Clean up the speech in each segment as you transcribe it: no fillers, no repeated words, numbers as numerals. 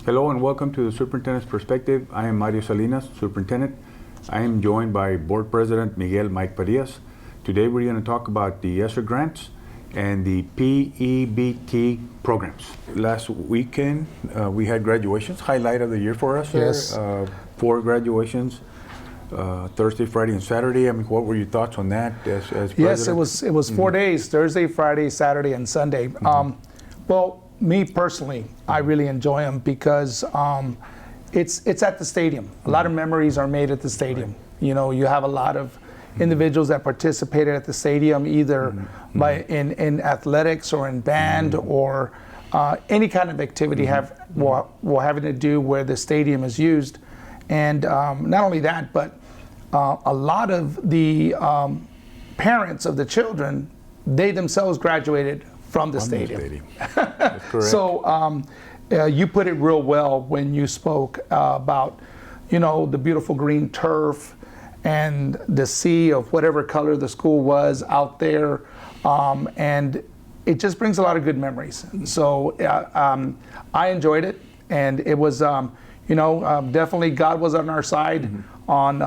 Hello and welcome to the Superintendent's Perspective. I am Mario Salinas, Superintendent. I am joined by Board President Miguel Mike Padillas. Today we're going to talk about the ESSER grants and the P-EBT programs. Last weekend we had graduations, highlight of the year for us. Yes. 4 graduations, Thursday, Friday, and Saturday. I mean, what were your thoughts on that as President? Yes, it was 4 days, Thursday, Friday, Saturday, and Sunday. Well, me personally, I really enjoy them because it's at the stadium. A lot of memories are made at the stadium. Right. You know, you have a lot of individuals that participated at the stadium, either in athletics or in band or any kind of activity having to do where the stadium is used. And not only that, but a lot of the parents of the children, they themselves graduated from the stadium. That's correct. So you put it real well when you spoke about, you know, the beautiful green turf and the sea of whatever color the school was out there, and it just brings a lot of good memories. So I enjoyed it, and it was, definitely God was on our side on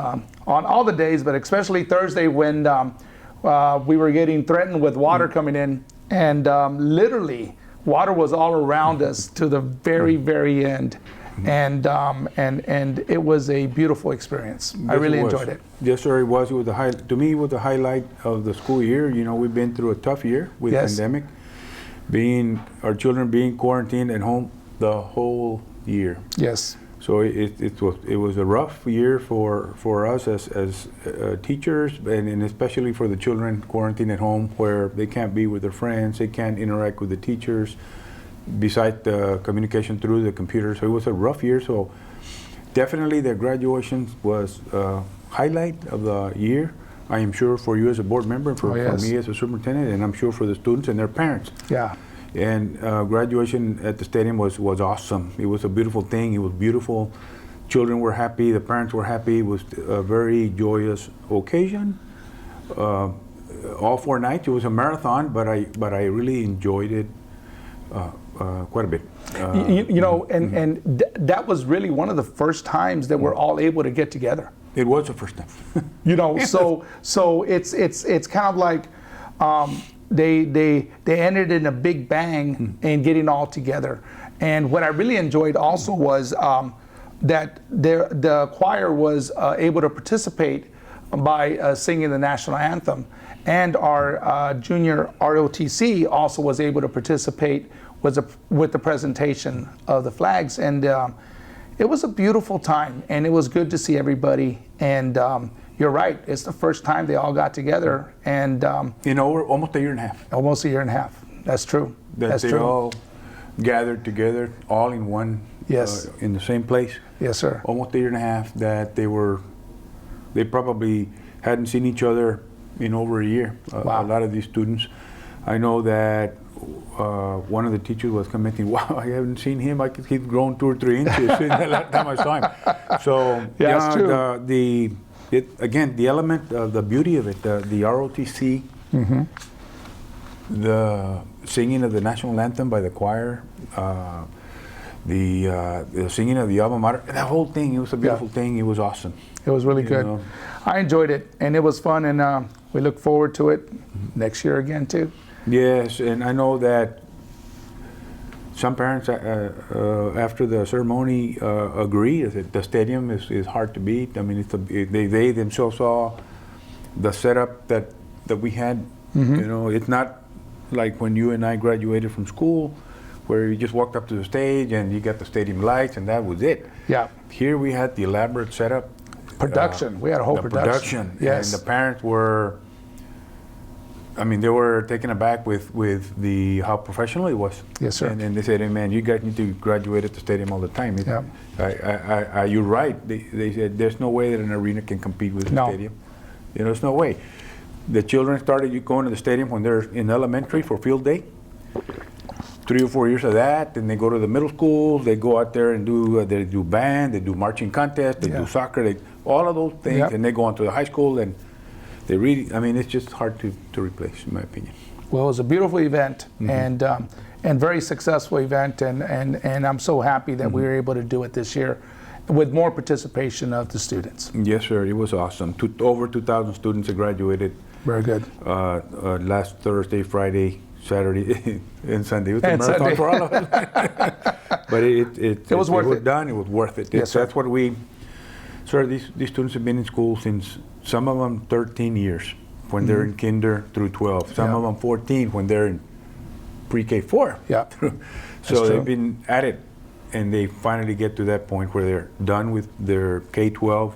all the days, but especially Thursday when we were getting threatened with water coming in. And literally, water was all around us to the very, very end, and it was a beautiful experience. I really enjoyed it. Yes, sir. It was. It was to me, it was the highlight of the school year. You know, we've been through a tough year with the pandemic, our children being quarantined at home the whole year. Yes. So it was a rough year for us as teachers, and especially for the children quarantined at home, where they can't be with their friends, they can't interact with the teachers, besides the communication through the computer. So it was a rough year. So definitely the graduation was a highlight of the year. I am sure for you as a board member, and for me as a superintendent, and I'm sure for the students and their parents. Yeah. And graduation at the stadium was awesome. It was a beautiful thing. It was beautiful. Children were happy. The parents were happy. It was a very joyous occasion. All 4 nights. It was a marathon, but I really enjoyed it quite a bit. That was really one of the first times that we're all able to get together. It was the first time. So it's kind of like. They ended in a big bang in getting all together. And what I really enjoyed also was that the choir was able to participate by singing the national anthem. And our junior ROTC also was able to participate with the presentation of the flags. And it was a beautiful time, and it was good to see everybody. And you're right. It's the first time they all got together, and we're almost a year and a half. Almost a year and a half. That's true. That's true. All gathered together, all in one. Yes. In the same place. Yes, sir. Almost a year and a half that they probably hadn't seen each other in over a year. Wow. A lot of these students. I know that one of the teachers was commenting, "Wow, I haven't seen him. He's grown 2 or 3 inches since the last time I saw him." So that's true. Again, the element of the beauty of it, the ROTC, the singing of the national anthem by the choir, the singing of the alma mater, the whole thing, it was a beautiful thing. It was awesome. It was really good. I enjoyed it, and it was fun, and we look forward to it next year again, too. Yes, and I know that some parents, after the ceremony, agree that the stadium is hard to beat. I mean, they themselves saw the setup that we had. It's not like when you and I graduated from school, where you just walked up to the stage and you got the stadium lights and that was it. Yeah. Here we had the elaborate setup. Production. We had a whole production. Yes. And the parents were. They were taken aback with how professional it was. Yes, sir. And they said, "Hey, man, you guys need to graduate at the stadium all the time." You're right. They said, "There's no way that an arena can compete with the stadium. There's no way." The children started going to the stadium when they're in elementary for field day. 3 or 4 years of that, then they go to the middle schools. They go out there and they do band, they do marching contests, they do soccer, all of those things, and they go on to the high school and. They really, it's just hard to replace, in my opinion. Well, it was a beautiful event, and and very successful event, and I'm so happy that we were able to do it this year with more participation of the students. Yes, sir. It was awesome. Over 2,000 students have graduated Very good. last Thursday, Friday, Saturday, and Sunday. It was a And marathon Sunday. for all of us. But it was worth it. done. It was worth it. Yes, sir. That's what sir, these students have been in school since, some of them 13 years when they're in kinder through 12. Some Yeah. of them 14 when they're in pre-K 4. Yeah. So That's they've true. been at it, and they finally get to that point where they're done with their K-12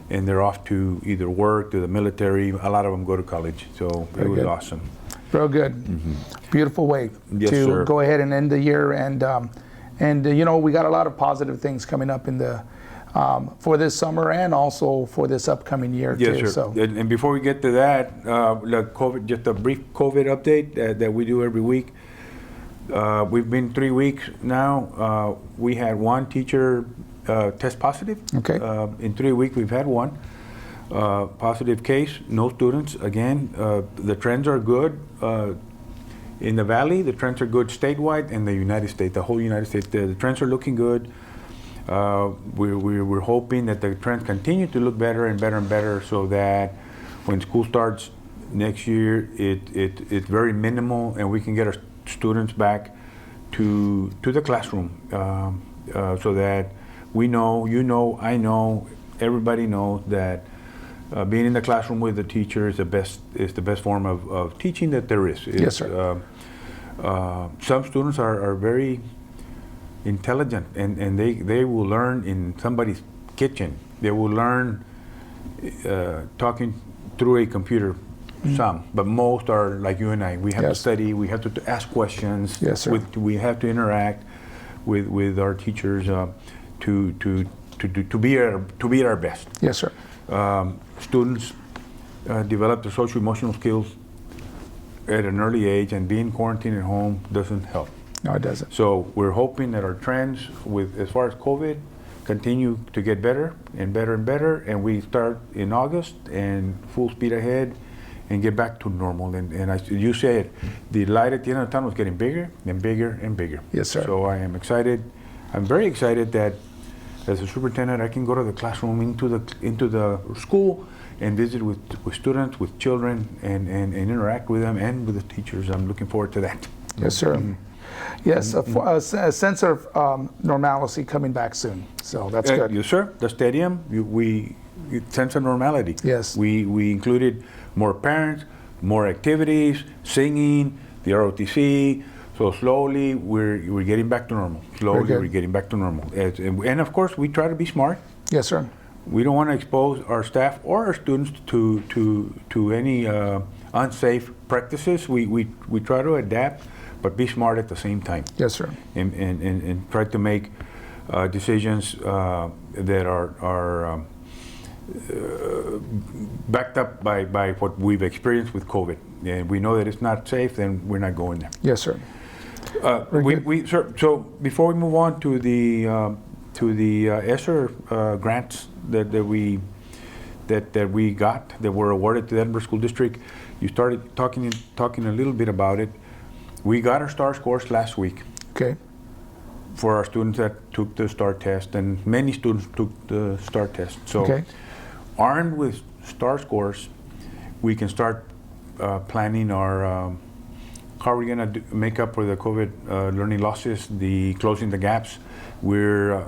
and they're off to either work, to the military. A lot of them go to college. So Very it was good. awesome. Real good. Beautiful way Yes, to sir. go ahead and end the year, and you know, we got a lot of positive things coming up in the for this summer and also for this upcoming year Yes, too. sir. So And before we get to that, just a brief COVID update that we do every week. We've been 3 weeks now. We had one teacher test positive. Okay. In 3 weeks, we've had one positive case. No students. Again, the trends are good. In the Valley, the trends are good statewide, and the United States, the whole United States, the trends are looking good. We're hoping that the trends continue to look better and better and better, so that when school starts next year, it's very minimal, and we can get our students back to the classroom, so that we know, you know, I know, everybody knows that being in the classroom with the teacher is the best form of teaching that there is. Yes, sir. Some students are very intelligent, and they will learn in somebody's kitchen. They will learn talking through a computer. Some, but most are like you and I. We have to Yes. study. We have to ask questions. Yes, sir. We have to interact with our teachers to be at our best. yes, sir. Students develop their social emotional skills at an early age, and being quarantined at home doesn't help. No, it doesn't. So we're hoping that our trends as far as COVID continue to get better and better and better, and we start in August and full speed ahead and get back to normal. And as you said, the light at the end of the tunnel is getting bigger and bigger and bigger. Yes, sir. So I am excited. I'm very excited that as a superintendent, I can go to the classroom, into the school, and visit with students, with children, and interact with them and with the teachers. I'm looking forward to that. Yes, sir. Yes, a sense of normalcy coming back soon. So that's good. Yes, sir. The stadium, sense of normality. Yes. We included more parents, more activities, singing, the ROTC. So slowly, we're getting back to normal. Slowly, good. we're getting back to normal. And of course, we try to be smart. Yes, sir. We don't want to expose our staff or our students to any unsafe practices. We try to adapt, but be smart at the same time. Yes, sir. And try to make decisions that are backed up by what we've experienced with COVID. And we know that it's not safe, then we're not going there. Yes, sir. Sir, so before we move on to the ESSER grants that we got, that were awarded to the Edinburg School District, you started talking a little bit about it. We got our STAR scores last week Okay. for our students that took the STAR test, and many students took the STAR test. So Okay. armed with STAR scores, we can start planning our how we're going to make up for the COVID learning losses, the closing the gaps. We're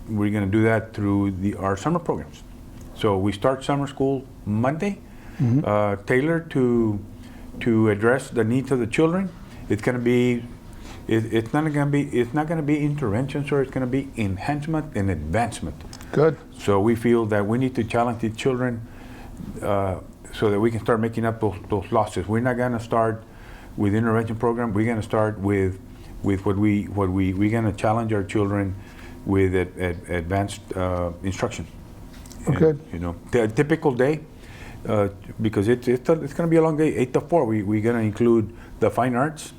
going to do that through our summer programs. So we start summer school Monday, tailored to address the needs of the children. It's going to be it's not going to be interventions, or it's going to be enhancement and advancement. Good. So we feel that we need to challenge the children so that we can start making up those losses. We're not going to start with intervention program. We're going to start with we're going to challenge our children with advanced instruction. Okay. And, the typical day, because it's going to be a long day, 8 to 4. We're going to include the fine arts,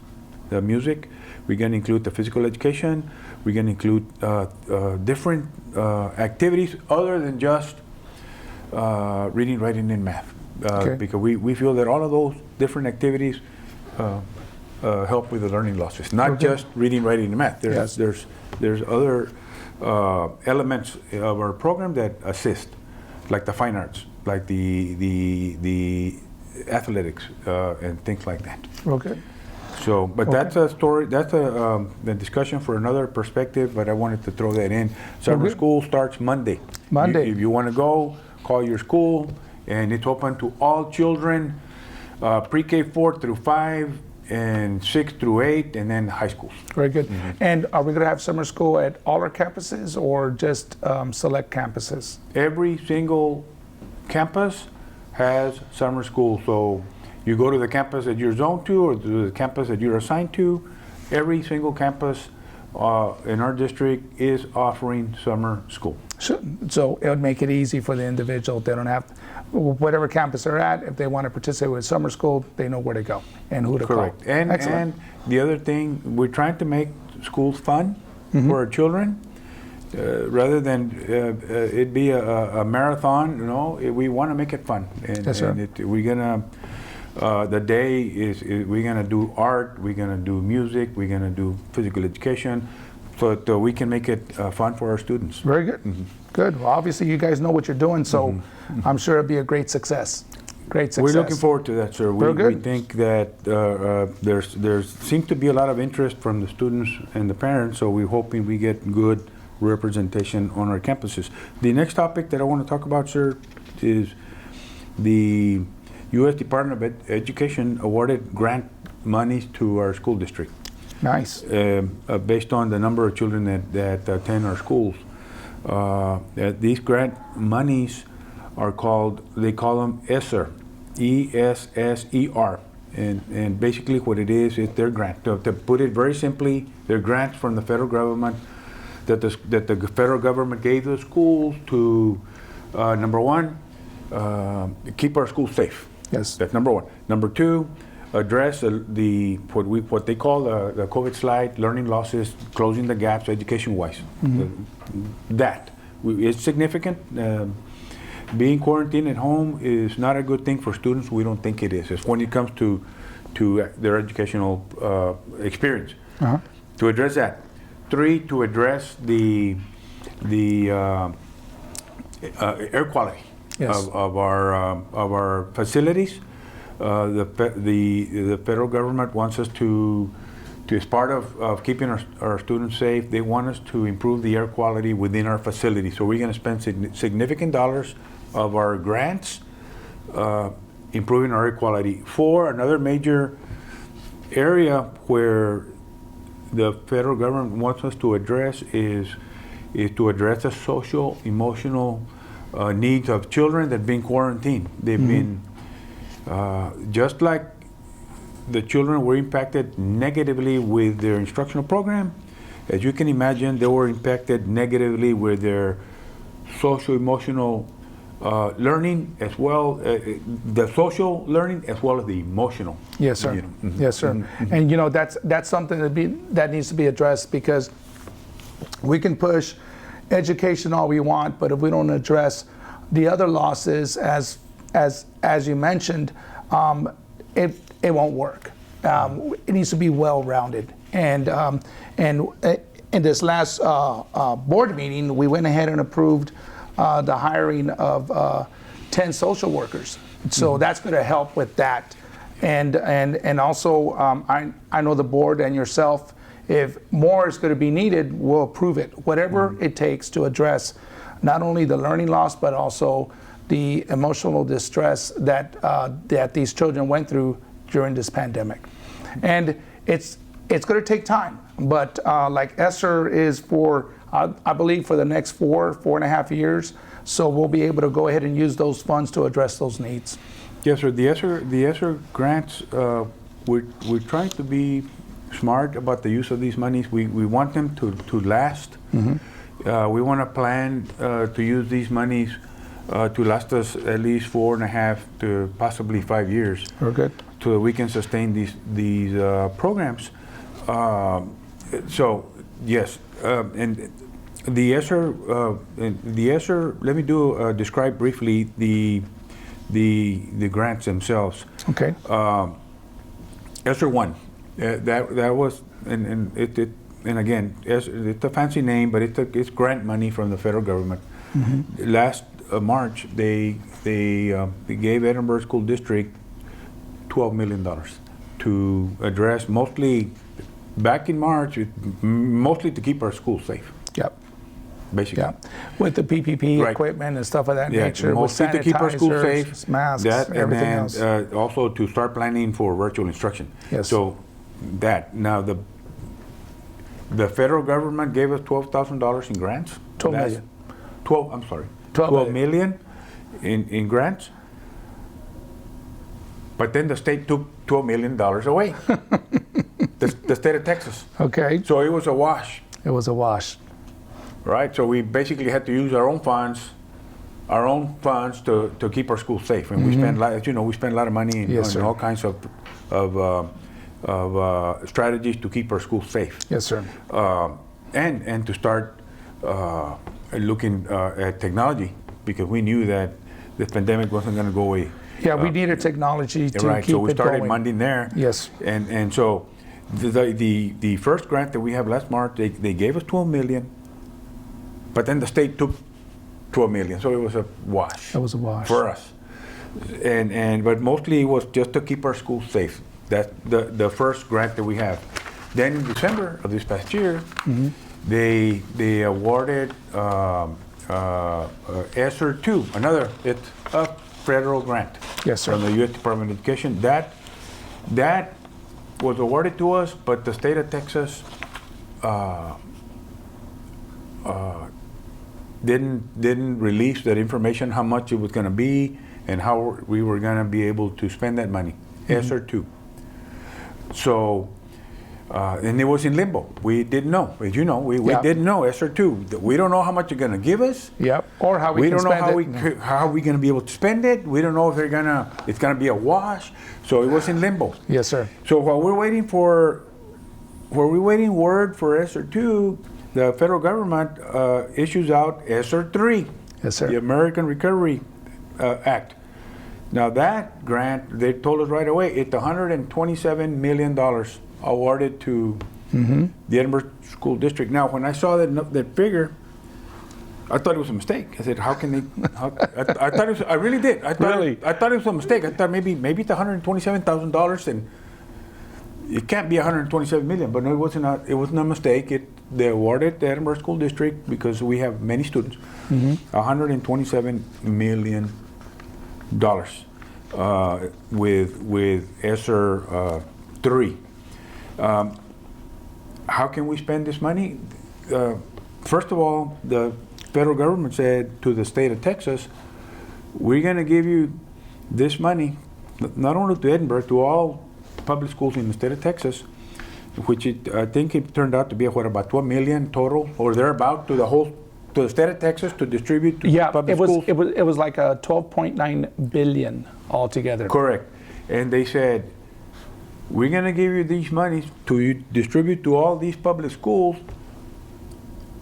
the music. We're going to include the physical education. We're going to include different activities other than just reading, writing, and math. Okay. Because we feel that all of those different activities help with the learning losses, not just reading, writing, and math. There's other elements of our program that assist, like the fine arts, like the athletics, and things like that. Okay. So, but that's a story, that's a discussion for another perspective, but I wanted to throw that in. Summer school starts Monday. Monday. If you want to go, call your school, and it's open to all children, pre-K 4 through 5, and 6 through 8, and then high schools. Very good. And are we going to have summer school at all our campuses or just select campuses? Every single campus has summer school. So you go to the campus that you're zoned to, or to the campus that you're assigned to. Every single campus in our district is offering summer school. So it would make it easy for the individual. They don't have, whatever campus they're at, if they want to participate with summer school, they know where to go and who to Correct. call. And the other thing, we're trying to make schools fun for our children. Rather than it be a marathon, you know, we want to make it fun. And, yes, sir. And we're gonna, the day is we're gonna do art, we're gonna do music, we're gonna do physical education, so that we can make it fun for our students. Very good. Good. Well, obviously you guys know what you're doing, so I'm sure it'll be a great success. Great success. We're looking forward to that, sir. We think that there seems to be a lot of interest from the students and the parents, so we're hoping we get good representation on our campuses. The next topic that I want to talk about, sir, is the U.S. Department of Education awarded grant monies to our school district. Nice. Based on the number of children that attend our schools. These grant monies are called, they call them ESSER, E-S-S-E-R. And basically what it is their grant. To put it very simply, they're grants from the federal government that the federal government gave the schools to, number one, keep our schools safe. Yes. That's number one. Number two, address what they call the COVID slide, learning losses, closing the gaps education-wise. It's significant. Being quarantined at home is not a good thing for students. We don't think it is. It's when it comes to their educational experience. To address that. 3, to address the air quality of our facilities. The federal government wants us to, as part of keeping our students safe, they want us to improve the air quality within our facilities. So we're going to spend significant dollars of our grants improving our air quality. 4, another major area where the federal government wants us to address is to address the social, emotional needs of children that have been quarantined. They've been, just like the children were impacted negatively with their instructional program, as you can imagine, they were impacted negatively with their social, emotional learning as well, the social learning as well as the emotional. Yes, sir. You know. Yes, sir. And you know that's something that needs to be addressed, because we can push education all we want, but if we don't address the other losses, as you mentioned, it won't work. It needs to be well-rounded. And in this last board meeting, we went ahead and approved the hiring of 10 social workers. So that's going to help with that. And also, I know the board and yourself, if more is going to be needed, we'll approve it. Whatever it takes to address not only the learning loss, but also the emotional distress that these children went through during this pandemic. And it's going to take time, but like ESSER is for, I believe, for the next 4.5 years. So we'll be able to go ahead and use those funds to address those needs. Yes, sir. The ESSER grants, we're trying to be smart about the use of these monies. We want them to last. We want to plan to use these monies to last us at least 4.5 to possibly 5 years. Very good. So that we can sustain these programs. So yes, and the ESSER. Let me describe briefly the grants themselves. Okay. ESSER 1 That was, and and again, it's a fancy name, but it's grant money from the federal government. Last March, they gave Edinburg School District $12 million to address mostly, back in March, mostly to keep our schools safe. Yep. Basically. Yeah. With the PPP Right. equipment and stuff of that Yeah, nature, with mostly to keep our schools sanitizers, safe, masks, that, everything and else. then also to start planning for virtual instruction. Yes. So that now the federal government gave us $12,000 in grants. 12 million. 12. I'm sorry. 12 million in grants. But then the state took $12 million away. the state of Texas. Okay. So it was a wash. It was a wash. Right, so we basically had to use our own funds to keep our schools safe, and we spend, we spend a lot of money Yes, on sir. all kinds of strategies to keep our schools safe. Yes, sir. And to start looking at technology, because we knew that the pandemic wasn't going to go away. Yeah, we needed technology to Right, keep so we it started going. funding there. Yes. And so the first grant that we have last March, they gave us $12 million. But then the state took $12 million, so it was a wash. It was a wash. For us. But mostly it was just to keep our schools safe. That's the first grant that we have. Then in December of this past year, they awarded ESSER 2, it's a federal grant. Yes, sir. From the U.S. Department of Education. That was awarded to us, but the state of Texas didn't release that information, how much it was going to be and how we were going to be able to spend that money. ESSER 2. So, and it was in limbo. We didn't know. As you know, we didn't know ESSER 2. We don't know how much they're going to give us. Yep. Or how we can don't know spend it. how we going to be able to spend it. We don't know if it's going to be a wash. So it was in limbo. Yes, sir. So while we're waiting word for ESSER 2, the federal government issues out ESSER 3, Yes, sir. the American Recovery Act. Now that grant, they told us right away, it's $127 million awarded to the Edinburg School District. Now, when I saw that figure, I thought it was a mistake. I said, "How can they?" I thought it was. I really did. I thought it was a mistake. I thought maybe it's $127,000 and it can't be $127 million. But no, it wasn't. It wasn't a mistake. They awarded the Edinburg School District, because we have many students, $127 million with ESSER 3. How can we spend this money? First of all, the federal government said to the state of Texas, we're going to give you this money, not only to Edinburg, to all public schools in the state of Texas, which I think it turned out to be about $12 million total, or thereabout, to the state of Texas to distribute to public schools. It was like a 12.9 billion altogether. Correct. And they said, we're going to give you these monies to distribute to all these public schools,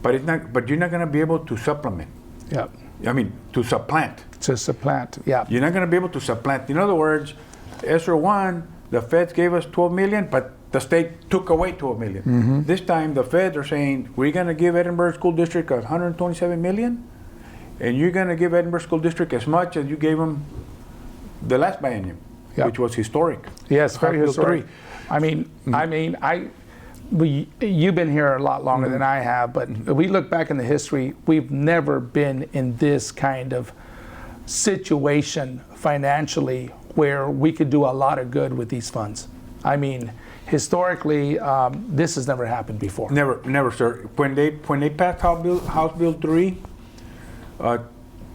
but you're not going to be able to supplement. Yeah. I mean, to supplant. To supplant. Yeah. You're not going to be able to supplant. In other words, ESSER 1, the feds gave us $12 million, but the state took away $12 million. This time, the feds are saying, we're going to give Edinburg School District $127 million, and you're going to give Edinburg School District as much as you gave them the last biennium, which was historic. Yes, very House Bill historic. 3. You've been here a lot longer than I have, but we look back in the history, we've never been in this kind of situation financially where we could do a lot of good with these funds. I mean, historically, this has never happened before. Never, sir. When they passed House Bill 3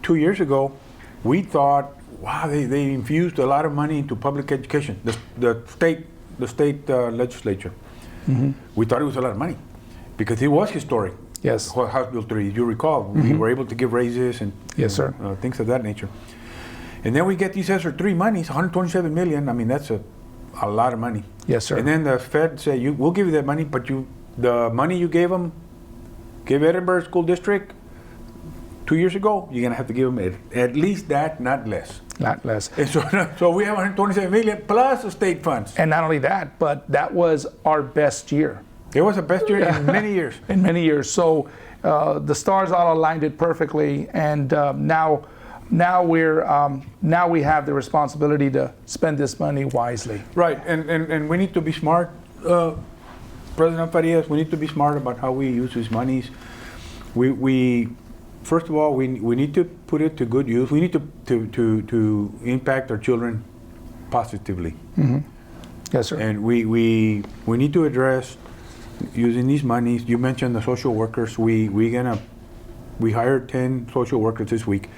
2 years ago, we thought, wow, they infused a lot of money into public education. The state legislature. We thought it was a lot of money because it was historic. Yes. House Bill 3, you recall, we were able to give raises and Yes, sir. Things of that nature. And then we get these ESSER 3 monies, $127 million. I mean, that's a lot of money. Yes, sir. And then the Fed say, we'll give you that money, but the money you gave them, gave Edinburg School District, 2 years ago, you're going to have to give them at least that, not less. Not less. And so we have 127 million plus the state funds. And not only that, but that was our best year. It was the best year in many years. In many years. So the stars all aligned it perfectly, and now we have the responsibility to spend this money wisely. Right, and we need to be smart, President Farias. We need to be smart about how we use these monies. We first of all, we need to put it to good use. We need to impact our children positively. Mm-hmm. Yes, sir. And we need to address using these monies. You mentioned the social workers. We hired 10 social workers this week.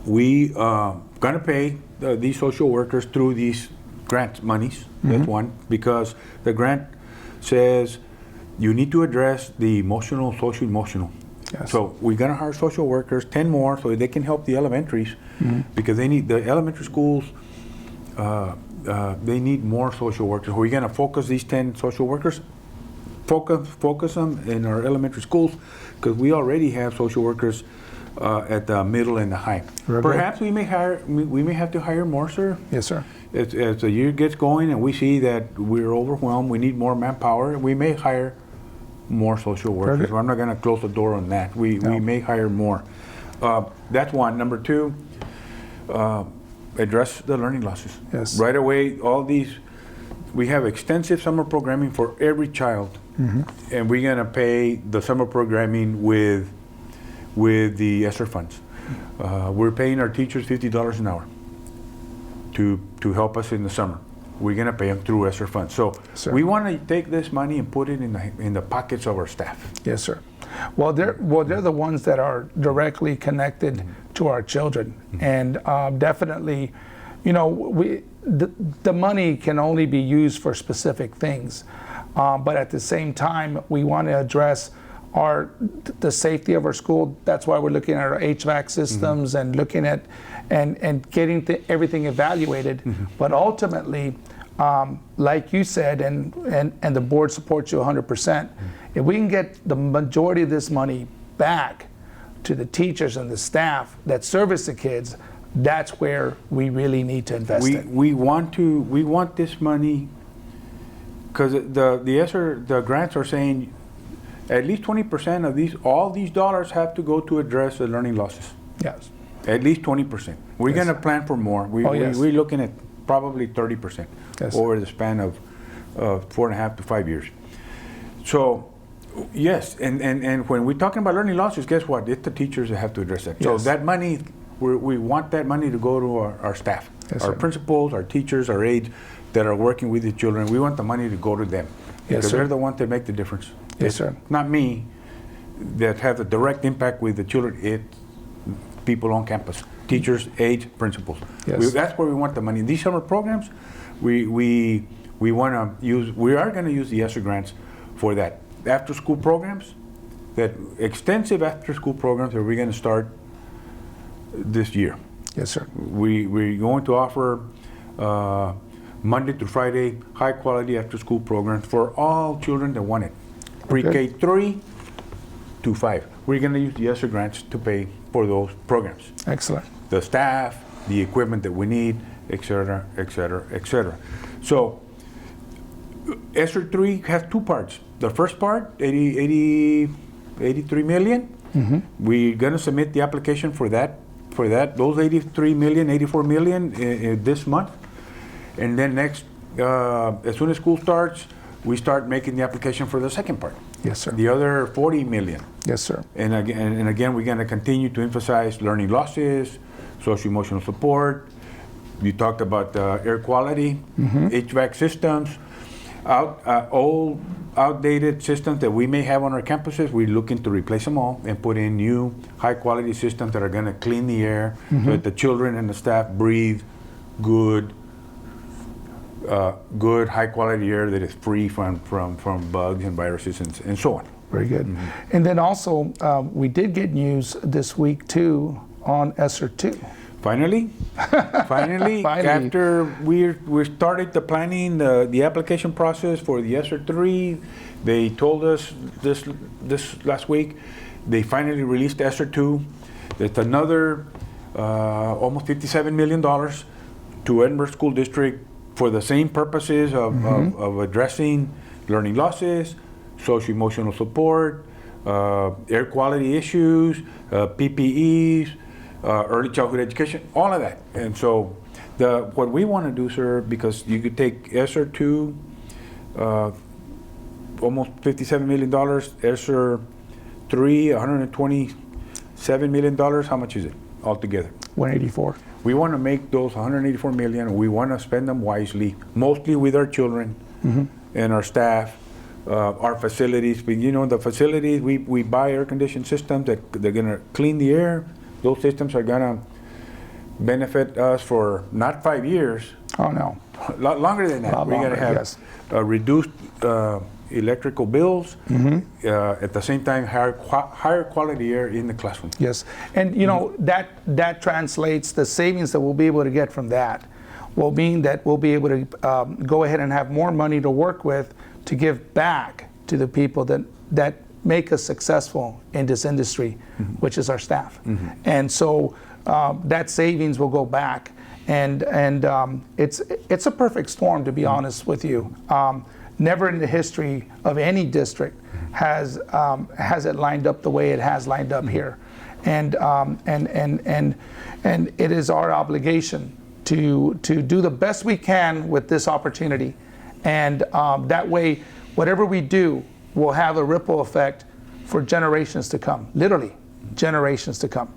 We gonna pay these social workers through these grant monies. Mm-hmm. That's one, because the grant says you need to address the emotional, social emotional. Yes. So we're gonna hire social workers, 10 more, so they can help the elementaries, Mm-hmm. because they need the elementary schools. They need more social workers. We're gonna focus these 10 social workers, focus them in our elementary schools, because we already have social workers at the middle and the high. Very Perhaps we may have to hire more, sir. Yes, sir. As the year gets going and we see that we're overwhelmed, we need more manpower, we may hire more social workers. Perfect. I'm not going to close the door on that. We may hire more. That's one. Number two, address the learning losses. Yes. Right away, all these, we have extensive summer programming for every child, Mm-hmm. and we're going to pay the summer programming with the ESSER funds. We're paying our teachers $50 an hour to help us in the summer. We're going to pay them through ESSER funds. So Sir. we want to take this money and put it in the pockets of our staff. Yes, sir. Well, they're the ones that are directly connected Mm-hmm. to our children, and definitely, you know, the money can only be used for specific things, but at the same time, we want to address the safety of our school. That's why we're looking at our HVAC systems, mm-hmm. and looking at and getting everything evaluated. Mm-hmm. But ultimately, like you said, and the board supports you 100%. Mm-hmm. If we can get the majority of this money back to the teachers and the staff that service the kids, that's where we really need to invest in. We want this money, because the grants are saying at least 20% of all these dollars have to go to address the learning losses. Yes. At least 20%. We're Yes. going to plan for more. Yes. We're looking at probably 30% Yes. over the span of 4.5 to 5 years. So, yes, and when we're talking about learning losses, guess what? It's the teachers that have to address that. Yes. So that money, we want that money to go to our staff, Yes, our sir. principals, our teachers, our aides that are working with the children. We want the money to go to them, because sir. they're the ones that make the difference. Yes, It's sir. not me that have a direct impact with the children. It's people on campus, teachers, aides, principals. Yes. That's where we want the money. These summer programs, we want to use. We are going to use the ESSER grants for that. After school programs, that extensive after school programs that we're going to start this year. Yes, sir. We're going to offer Monday through Friday high quality after school programs for all children that want it. Pre-K 3 to 5. We're going to use the ESSER grants to pay for those programs. Excellent. The staff, the equipment that we need, et cetera, et cetera, et cetera. So ESSER 3 has two parts. The first part, 83 million. Mm-hmm. We're going to submit the application for that, those 83 million, 84 million this month. And then next, as soon as school starts, we start making the application for the second part. Yes, sir. The other 40 million. Yes, sir. And again, we're going to continue to emphasize learning losses, social emotional support. You talked about air quality, Mm-hmm. HVAC systems, old, outdated systems that we may have on our campuses. We're looking to replace them all and put in new, high-quality systems that are going to clean the air, Mm-hmm. so that the children and the staff breathe good, high-quality air that is free from bugs and viruses and so on. Very good. Mm-hmm. And then also, we did get news this week too on ESSER 2. Finally, Finally. after we started the planning, the application process for the ESSER 3, they told us this last week They finally released ESSER 2. That's another almost $57 million to Edinburg School District for the same purposes of addressing learning losses, social emotional support, air quality issues, PPEs, early childhood education, all of that. And so what we want to do, sir, because you could take ESSER 2, almost $57 million, ESSER 3, $127 million. How much is it altogether? 184. We want to make those 184 million. We want to spend them wisely, mostly with our children and our staff, our facilities. But you know, the facilities, we buy air-conditioned systems that they're going to clean the air. Those systems are going to benefit us for not 5 years. Oh, no. A lot longer than that. We're going to have reduced electrical bills, at the same time higher quality air in the classroom. Yes, and you know that translates, the savings that we'll be able to get from that will mean that we'll be able to go ahead and have more money to work with to give back to the people that make us successful in this industry, which is our staff. And so that savings will go back, and it's a perfect storm, to be honest with you. Never in the history of any district has it lined up the way it has lined up here, and it is our obligation to do the best we can with this opportunity, and that way, whatever we do will have a ripple effect for generations to come, literally generations to come.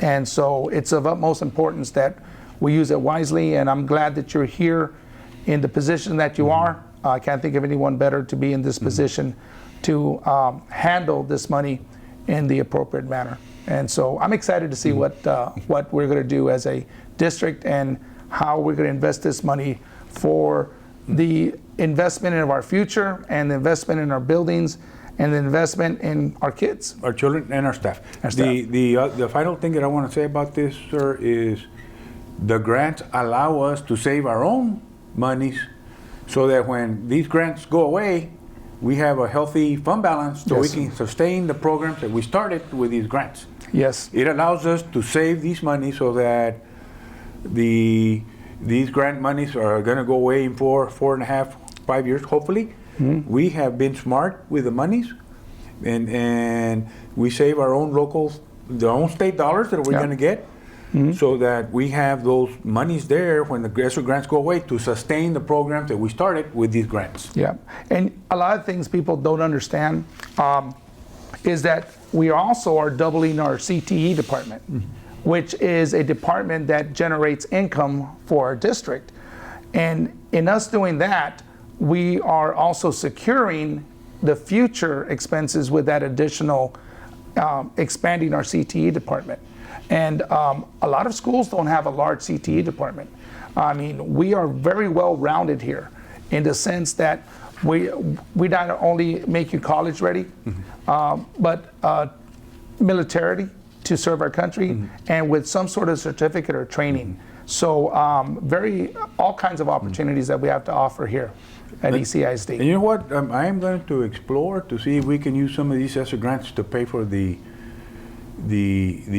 And so it's of utmost importance that we use it wisely, and I'm glad that you're here in the position that you are. I can't think of anyone better to be in this position to handle this money in the appropriate manner. And so I'm excited to see what we're going to do as a district and how we're going to invest this money for the investment in our future and the investment in our buildings and the investment in our kids, our children, and our staff. The final thing that I want to say about this, sir, is the grants allow us to save our own monies, so that when these grants go away, we have a healthy fund balance so we can sustain the programs that we started with these grants. Yes. It allows us to save these money so that these grant monies are going to go away in 4.5, 5 years, hopefully. We have been smart with the monies, and we save our own own state dollars that we're going to get. So that we have those monies there when the ESSER grants go away to sustain the programs that we started with these grants. Yeah, and a lot of things people don't understand is that we also are doubling our CTE department, which is a department that generates income for our district. And in us doing that, we are also securing the future expenses with that additional expanding our CTE department. And a lot of schools don't have a large CTE department. I mean, we are very well rounded here in the sense that we not only make you college ready, but militarily to serve our country and with some sort of certificate or training. So all kinds of opportunities that we have to offer here at ECISD. And you know what? I am going to explore to see if we can use some of these ESSER grants to pay for the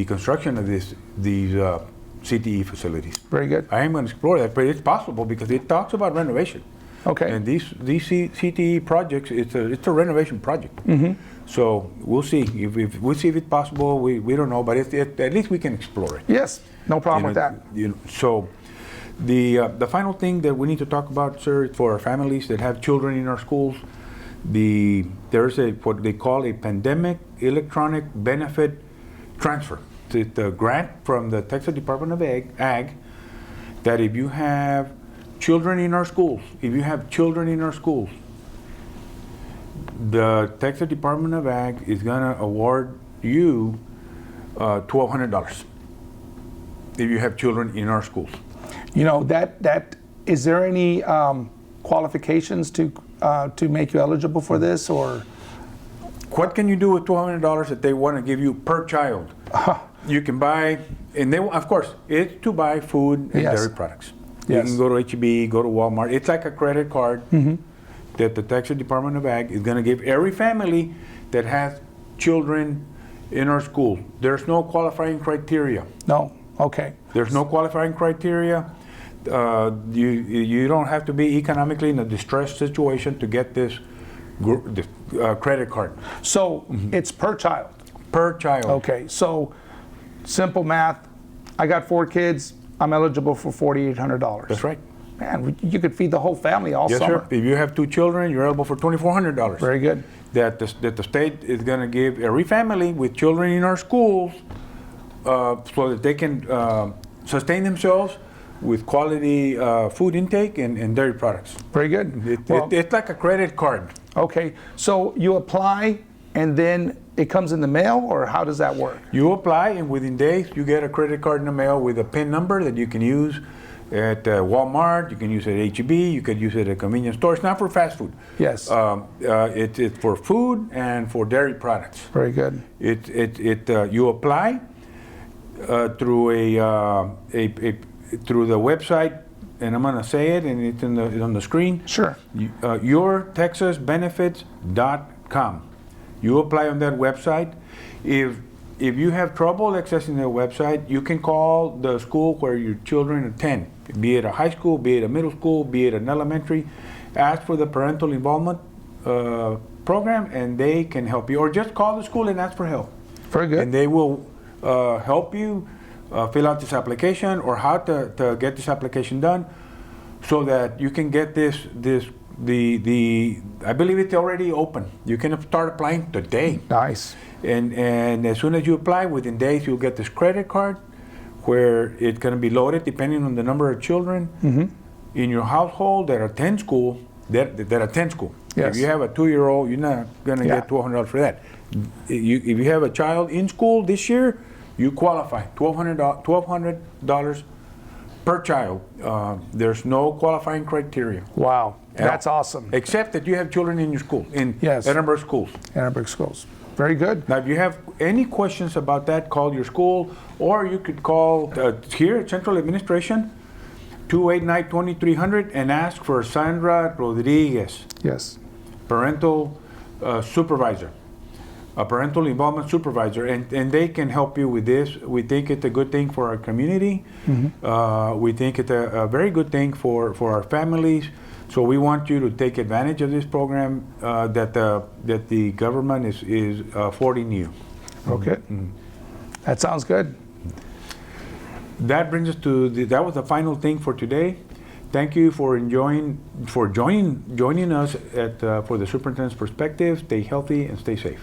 construction of these CTE facilities. Very good. I am going to explore that, but it's possible because it talks about renovation. Okay. And these CTE projects, it's a renovation project. So we'll see if it's possible. We don't know, but at least we can explore it. Yes, no problem with that. So the final thing that we need to talk about, sir, for our families that have children in our schools, there's what they call a pandemic electronic benefit transfer. It's a grant from the Texas Department of Ag that if you have children in our schools, the Texas Department of Ag is going to award you $1,200 if you have children in our schools. You know, that is there any qualifications to make you eligible for this, or? What can you do with $1,200 that they want to give you per child? You can buy, and of course, it's to buy food and dairy products. You can go to H-E-B, go to Walmart. It's like a credit card that the Texas Department of Ag is going to give every family that has children in our school. There's no qualifying criteria. No? Okay. There's no qualifying criteria. You don't have to be economically in a distressed situation to get this credit card. So it's per child? Per child. Okay, so simple math, I got 4 kids, I'm eligible for $4,800. That's right. Man, you could feed the whole family all Yes, summer. sir. If you have 2 children, you're eligible for $2,400. Very good. That the state is going to give every family with children in our schools so that they can sustain themselves with quality food intake and dairy products. Very good. It's like a credit card. Okay, so you apply and then it comes in the mail, or how does that work? You apply, and within days, you get a credit card in the mail with a PIN number that you can use at Walmart, you can use it at H-E-B, you could use it at a convenience store. It's not for fast food. Yes. It's for food and for dairy products. Very good. You apply through through the website, and I'm going to say it, and it's on the screen. Sure. YourTexasBenefits.com. You apply on that website. If you have trouble accessing the website, you can call the school where your children attend, be it a high school, be it a middle school, be it an elementary. Ask for the parental involvement program, and they can help you. Or just call the school and ask for help. Very good. And they will help you fill out this application, or how to get this application done, so that you can get I believe it's already open. You can start applying today. Nice. And as soon as you apply, within days you'll get this credit card, where it's going to be loaded depending on the number of children in your household that attend school. That attend school. Yes. If you have a 2-year-old, you're not going to get $1,200 for that. If you have a child in school this year, you qualify. $1,200 per child. There's no qualifying criteria. Wow, that's awesome. Except that you have children in your school, in Yes. Edinburg schools. Edinburg schools. Very good. Now, if you have any questions about that, call your school, or you could call here at Central Administration, 289-2300, and ask for Sandra Rodriguez, Yes. parental supervisor, a parental involvement supervisor, and they can help you with this. We think it's a good thing for our community. We think it's a very good thing for our families. So we want you to take advantage of this program that the government is affording you. Okay. That sounds good. That brings us to that was the final thing for today. Thank you for joining us for the Superintendent's Perspective. Stay healthy and stay safe.